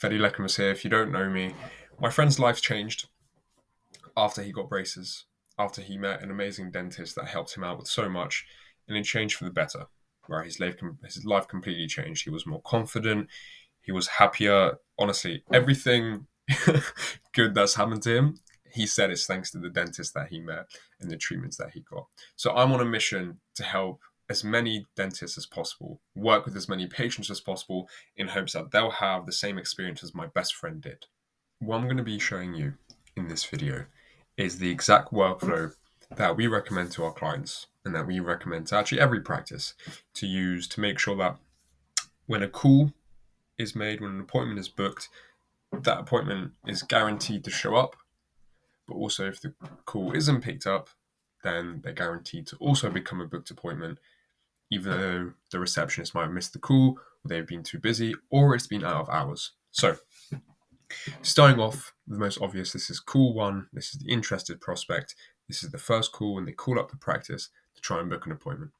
Fedi was here. If you don't know me, my friend's life's changed after he got braces, after he met an amazing dentist that helped him out with so much, and it changed for the better. Right, his life completely changed. He was more confident. He was happier. Honestly, everything good that's happened to him, he said it's thanks to the dentist that he met and the treatments that he got. So I'm on a mission to help as many dentists as possible, work with as many patients as possible in hopes that they'll have the same experience as my best friend did. What I'm going to be showing you in this video is the exact workflow that we recommend to our clients and that we recommend to actually every practice to use to make sure that when a call is made, when an appointment is booked, that appointment is guaranteed to show up. But also, if the call isn't picked up, then they're guaranteed to also become a booked appointment, even though the receptionist might have missed the call, or they've been too busy, or it's been out of hours. So, starting off, the most obvious, this is call one, this is the interested prospect, this is the first call when they call up the practice to try and book an appointment.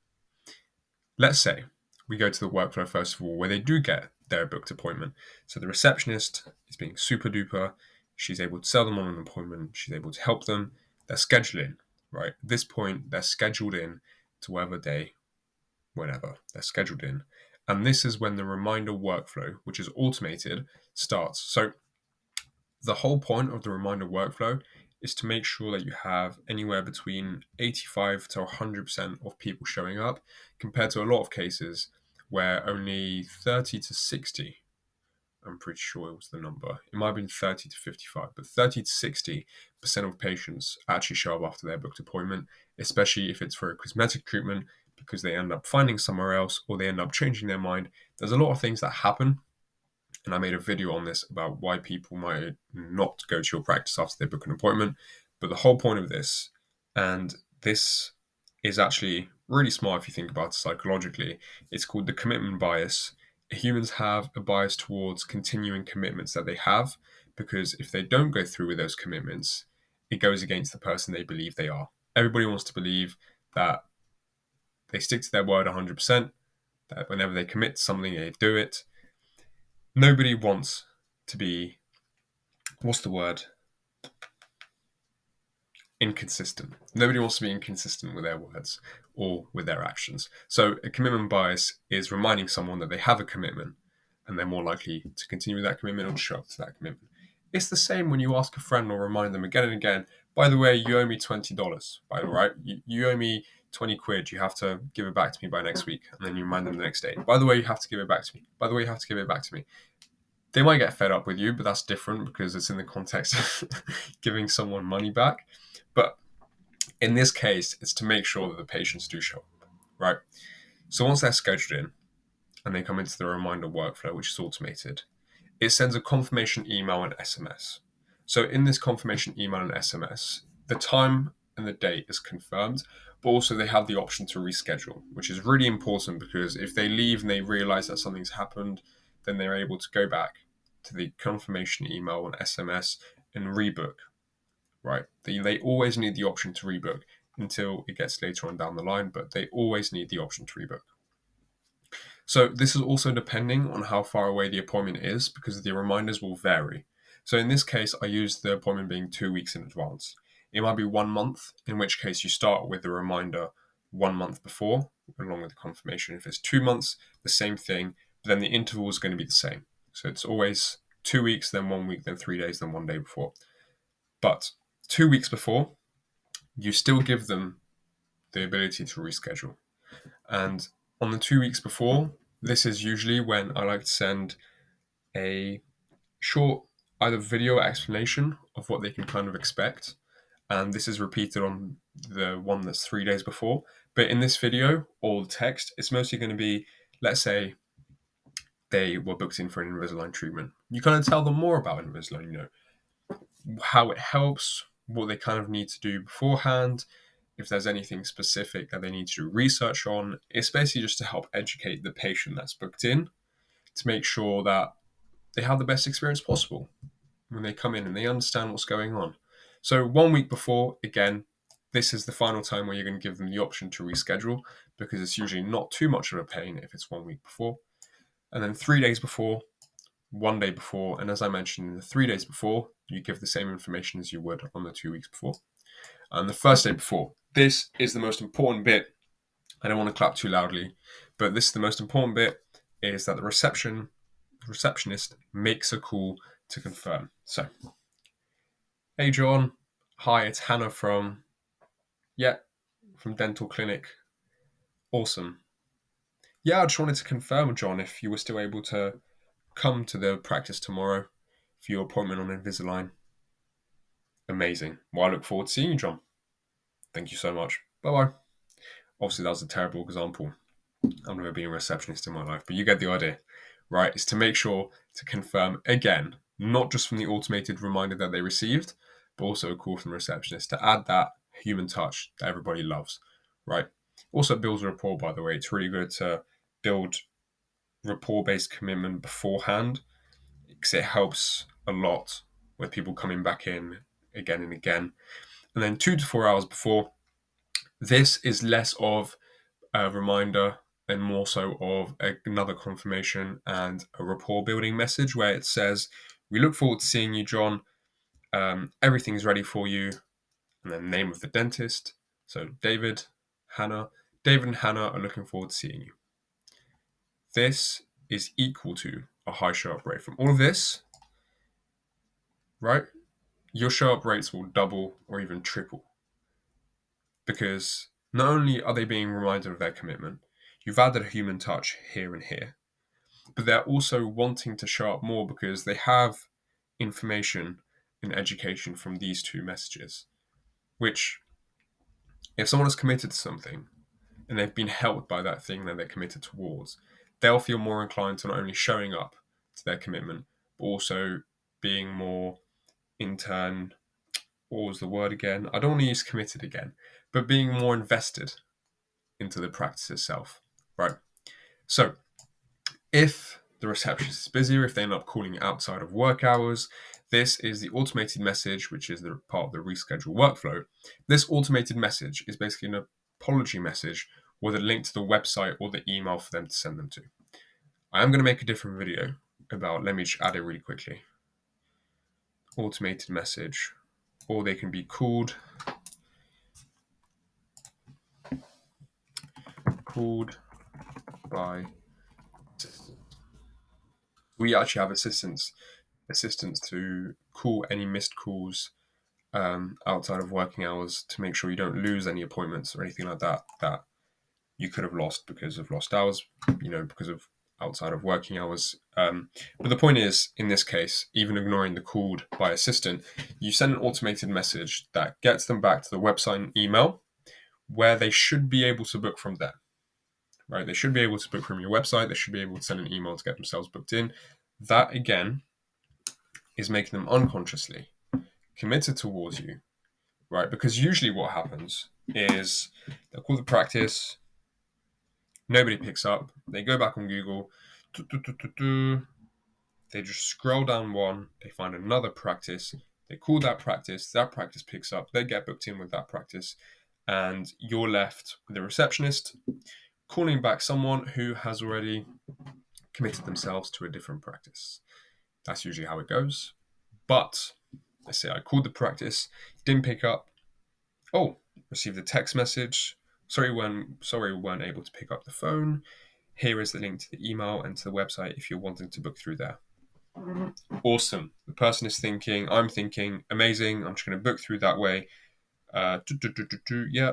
Let's say we go to the workflow first of all, where they do get their booked appointment. So the receptionist is being super duper. She's able to sell them on an appointment. She's able to help them. They're scheduling, right? At this point, they're scheduled in to whatever day, whenever they're scheduled in. And this is when the reminder workflow, which is automated, starts. So the whole point of the reminder workflow is to make sure that you have anywhere between 85 to 100% of people showing up, compared to a lot of cases where only 30 to 60, I'm pretty sure it was the number. It might have been 30 to 55, but 30 to 60% of patients actually show up after their booked appointment, especially if it's for a cosmetic treatment, because they end up finding somewhere else or they end up changing their mind. There's a lot of things that happen, and I made a video on this about why people might not go to your practice after they book an appointment. But the whole point of this, and this is actually really smart if you think about it psychologically, it's called the commitment bias. Humans have a bias towards continuing commitments that they have, because if they don't go through with those commitments, it goes against the person they believe they are. Everybody wants to believe that they stick to their word 100%, that whenever they commit to something, they do it. Nobody wants to be, what's the word? Inconsistent. Nobody wants to be inconsistent with their words or with their actions. So a commitment bias is reminding someone that they have a commitment and they're more likely to continue with that commitment or to show up to that commitment. It's the same when you ask a friend or remind them again and again, by the way, you owe me $20, right? You owe me 20 quid. You have to give it back to me by next week. And then you remind them the next day. By the way, you have to give it back to me. By the way, you have to give it back to me. They might get fed up with you, but that's different because it's in the context of giving someone money back. But in this case, it's to make sure that the patients do show up, right? So once they're scheduled in and they come into the reminder workflow, which is automated, it sends a confirmation email and SMS. So in this confirmation email and SMS, the time and the date is confirmed, but also they have the option to reschedule, which is really important because if they leave and they realize that something's happened, then they're able to go back to the confirmation email and SMS and rebook, right? They always need the option to rebook until it gets later on down the line, but they always need the option to rebook. So this is also depending on how far away the appointment is, because the reminders will vary. So in this case, I used the appointment being 2 weeks in advance. It might be 1 month, in which case you start with the reminder 1 month before, along with the confirmation. If it's 2 months, the same thing, but then the interval is going to be the same. So it's always 2 weeks, then 1 week, then 3 days, then 1 day before. But 2 weeks before, you still give them the ability to reschedule. And on the 2 weeks before, this is usually when I like to send a short either video explanation of what they can kind of expect. And this is repeated on the one that's 3 days before. But in this video or text, it's mostly going to be, let's say they were booked in for an Invisalign treatment. You kind of tell them more about Invisalign, how it helps, what they kind of need to do beforehand, if there's anything specific that they need to do research on. It's basically just to help educate the patient that's booked in to make sure that they have the best experience possible when they come in and they understand what's going on. So 1 week before, again, this is the final time where you're going to give them the option to reschedule, because it's usually not too much of a pain if it's 1 week before. And then 3 days before, one day before, and as I mentioned, in the 3 days before, you give the same information as you would on the 2 weeks before. And the first day before, this is the most important bit. I don't want to clap too loudly, but this is the most important bit, is that the receptionist makes a call to confirm. So, hey John, hi, it's Hannah from dental clinic. Awesome. Yeah, I just wanted to confirm, John, if you were still able to come to the practice tomorrow for your appointment on Invisalign. Amazing. Well, I look forward to seeing you, John. Thank you so much. Bye-bye. Obviously, that was a terrible example. I've never been a receptionist in my life, but you get the idea, right? It's to make sure to confirm again, not just from the automated reminder that they received, but also a call from the receptionist to add that human touch that everybody loves, right? Also builds rapport, by the way. It's really good to build rapport-based commitment beforehand because it helps a lot with people coming back in again and again. And then 2 to 4 hours before, this is less of a reminder and more so of another confirmation and a rapport building message where it says, we look forward to seeing you, John. Everything's ready for you. And then the name of the dentist. So David, Hannah. David and Hannah are looking forward to seeing you. This is equal to a high show-up rate. From all of this, right, your show-up rates will double or even triple. Because not only are they being reminded of their commitment, you've added a human touch here and here, but they're also wanting to show up more because they have information and education from these two messages, which if someone is committed to something and they've been helped by that thing that they're committed towards, they'll feel more inclined to not only showing up to their commitment, but also being more in turn, what was the word again? I don't want to use committed again, but being more invested into the practice itself, right? So if the receptionist is busy or if they end up calling outside of work hours, this is the automated message, which is the part of the reschedule workflow. This automated message is basically an apology message with a link to the website or the email for them to send them to. I am going to make a different video about, let me just add it really quickly. Automated message, or they can be called by assistants. We actually have assistants to call any missed calls outside of working hours to make sure you don't lose any appointments or anything like that you could have lost because of lost hours, because of outside of working hours. But the point is, in this case, even ignoring the called by assistant, you send an automated message that gets them back to the website and email where they should be able to book from there. Right? They should be able to book from your website. They should be able to send an email to get themselves booked in. That, again, is making them unconsciously committed towards you, right? Because usually what happens is they'll call the practice, nobody picks up, they go back on Google, they just scroll down one, they find another practice, they call that practice picks up, they get booked in with that practice, and you're left with a receptionist calling back someone who has already committed themselves to a different practice. That's usually how it goes. But let's say I called the practice, didn't pick up. Oh, received a text message. Sorry, we weren't able to pick up the phone. Here is the link to the email and to the website if you're wanting to book through there. Awesome. The person is thinking, I'm thinking, amazing. I'm just going to book through that way. Yeah,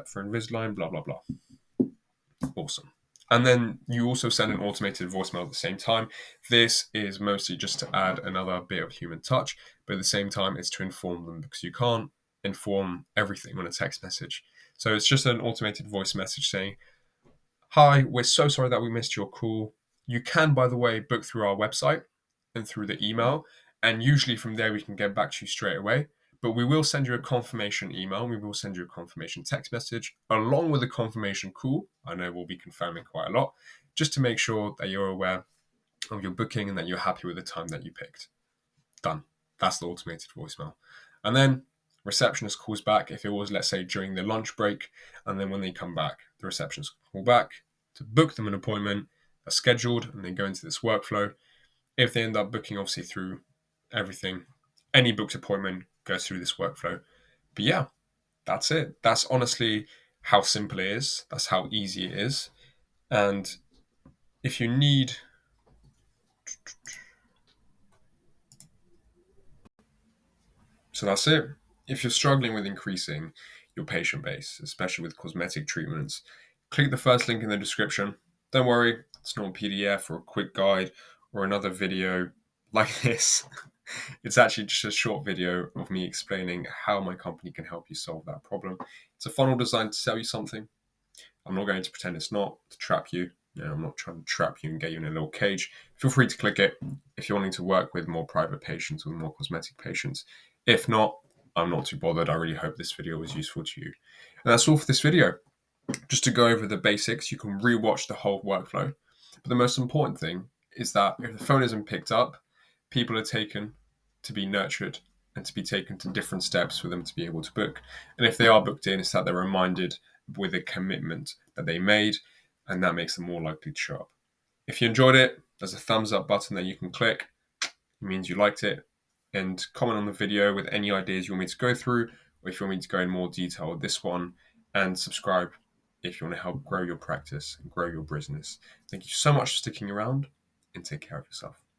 for Invisalign, blah, blah, blah. Awesome. And then you also send an automated voicemail at the same time. This is mostly just to add another bit of human touch, but at the same time, it's to inform them because you can't inform everything on a text message. So it's just an automated voice message saying, hi, we're so sorry that we missed your call. You can, by the way, book through our website and through the email. And usually from there, we can get back to you straight away. But we will send you a confirmation email. We will send you a confirmation text message along with a confirmation call. I know we'll be confirming quite a lot, just to make sure that you're aware of your booking and that you're happy with the time that you picked. Done. That's the automated voicemail. And then receptionist calls back if it was, let's say, during the lunch break. And then when they come back, the receptionist will call back to book them an appointment, are scheduled, and they go into this workflow. If they end up booking, obviously, through everything, any booked appointment goes through this workflow. But yeah, that's it. That's honestly how simple it is. That's how easy it is. And if you need, so that's it. If you're struggling with increasing your patient base, especially with cosmetic treatments, click the first link in the description. Don't worry, it's not a PDF or a quick guide or another video like this. It's actually just a short video of me explaining how my company can help you solve that problem. It's a funnel designed to sell you something. I'm not going to pretend it's not to trap you. I'm not trying to trap you and get you in a little cage. Feel free to click it if you're wanting to work with more private patients, with more cosmetic patients. If not, I'm not too bothered. I really hope this video was useful to you. And that's all for this video. Just to go over the basics, you can rewatch the whole workflow. But the most important thing is that if the phone isn't picked up, people are taken to be nurtured and to be taken to different steps for them to be able to book. And if they are booked in, it's that they're reminded with a commitment that they made, and that makes them more likely to show up. If you enjoyed it, there's a thumbs up button that you can click. It means you liked it. And comment on the video with any ideas you want me to go through, or if you want me to go in more detail with this one, and subscribe if you want to help grow your practice and grow your business. Thank you so much for sticking around, and take care of yourself.